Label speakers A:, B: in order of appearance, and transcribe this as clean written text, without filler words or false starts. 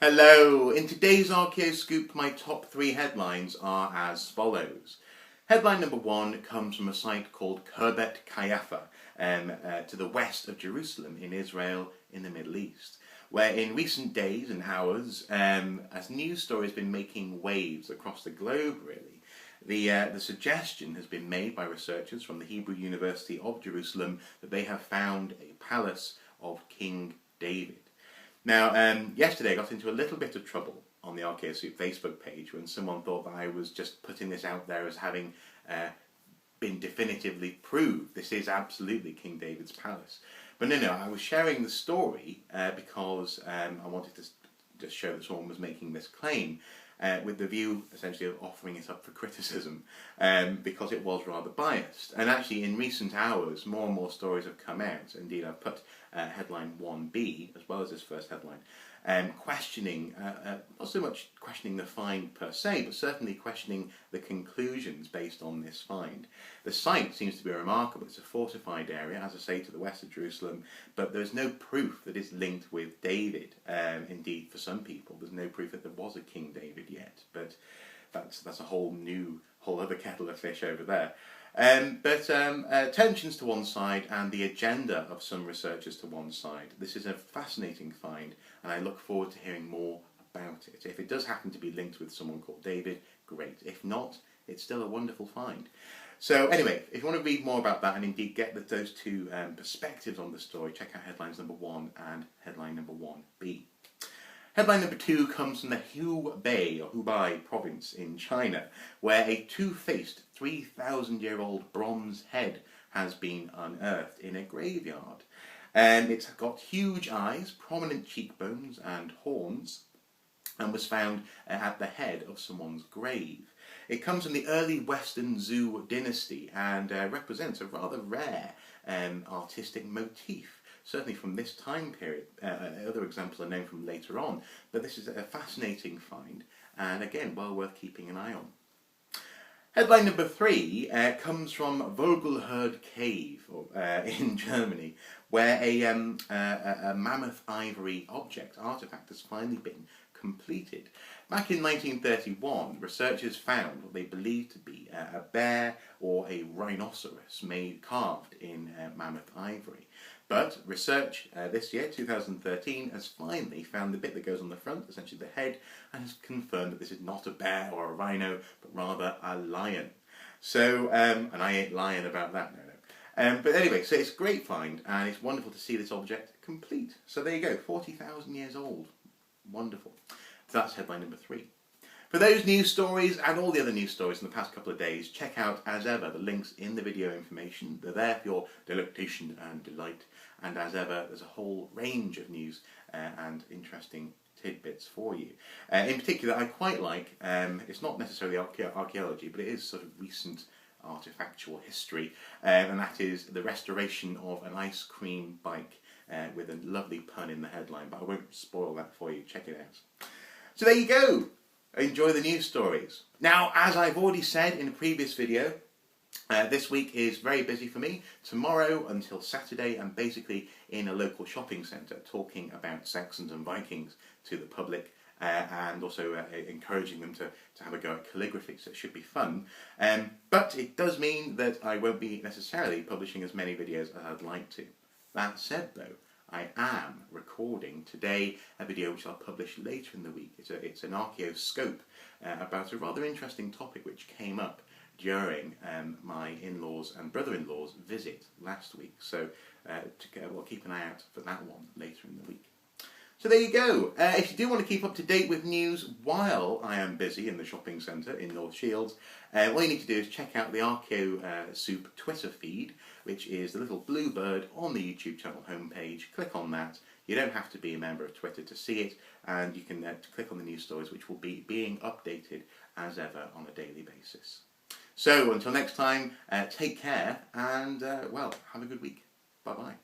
A: Hello! In today's Archaeo Scoop, my top 3 headlines are as follows. Headline number 1 comes from a site called Khirbet Qeiyafa, to the west of Jerusalem in Israel in the Middle East, where in recent days and hours, as news story has been making waves across the globe really, the suggestion has been made by researchers from the Hebrew University of Jerusalem that they have found a palace of King David. Now, yesterday I got into a little bit of trouble on the Archaeo Soup Facebook page when someone thought that I was just putting this out there as having been definitively proved. This is absolutely King David's palace. But no, I was sharing the story because I wanted to just show that someone was making this claim with the view essentially of offering it up for criticism because it was rather biased. And actually in recent hours more and more stories have come out. Indeed, I've put headline 1b as well as this first headline questioning, not so much questioning the find per se, but certainly questioning the conclusions based on this find. The site seems to be remarkable. It's a fortified area, as I say, to the west of Jerusalem, but there's no proof that it's linked with David. Indeed, for some people, there's no proof that there was a King David yet, but that's a whole other kettle of fish over there. Tensions to one side and the agenda of some researchers to one side. This is a fascinating find and I look forward to hearing more about it. If it does happen to be linked with someone called David, great. If not, it's still a wonderful find. So anyway, if you want to read more about that and indeed get those two perspectives on the story, check out headlines number 1 and headline number 1b. Headline number 2 comes from the Hubei province in China, where a two-faced 3,000-year-old bronze head has been unearthed in a graveyard. It's got huge eyes, prominent cheekbones and horns, and was found at the head of someone's grave. It comes from the early Western Zhou dynasty and represents a rather rare artistic motif. Certainly from this time period. Other examples are known from later on, but this is a fascinating find and again well worth keeping an eye on. Headline number 3 comes from Vogelherd Cave in Germany, where a mammoth ivory artifact has finally been completed. Back in 1931, researchers found what they believed to be a bear or a rhinoceros carved in mammoth ivory. But research this year, 2013, has finally found the bit that goes on the front, essentially the head, and has confirmed that this is not a bear or a rhino, but rather a lion. So, and I ain't lying about that, no. But anyway, so it's a great find, and it's wonderful to see this object complete. So there you go, 40,000 years old. Wonderful. So that's headline number 3. For those news stories and all the other news stories in the past couple of days, check out, as ever, the links in the video information. They're there for your delectation and delight. And as ever, there's a whole range of news and interesting tidbits for you. In particular, I quite like, it's not necessarily archaeology, but it is sort of recent artifactual history, and that is the restoration of an ice cream bike with a lovely pun in the headline, but I won't spoil that for you. Check it out. So there you go. Enjoy the news stories. Now, as I've already said in a previous video, this week is very busy for me. Tomorrow until Saturday I'm basically in a local shopping centre talking about Saxons and Vikings to the public and also encouraging them to have a go at calligraphy, so it should be fun. But it does mean that I won't be necessarily publishing as many videos as I'd like to. That said though, I am recording today a video which I'll publish later in the week. It's an Archaeo Scope about a rather interesting topic which came up during my in-laws and brother-in-law's visit last week. So we'll keep an eye out for that one later in the week. So there you go. If you do want to keep up to date with news while I am busy in the shopping centre in North Shields, all you need to do is check out the Archaeo Soup Twitter feed, which is the little blue bird on the YouTube channel homepage. Click on that. You don't have to be a member of Twitter to see it, and you can click on the news stories, which will be being updated as ever on a daily basis. So until next time, take care and, well, have a good week. Bye-bye.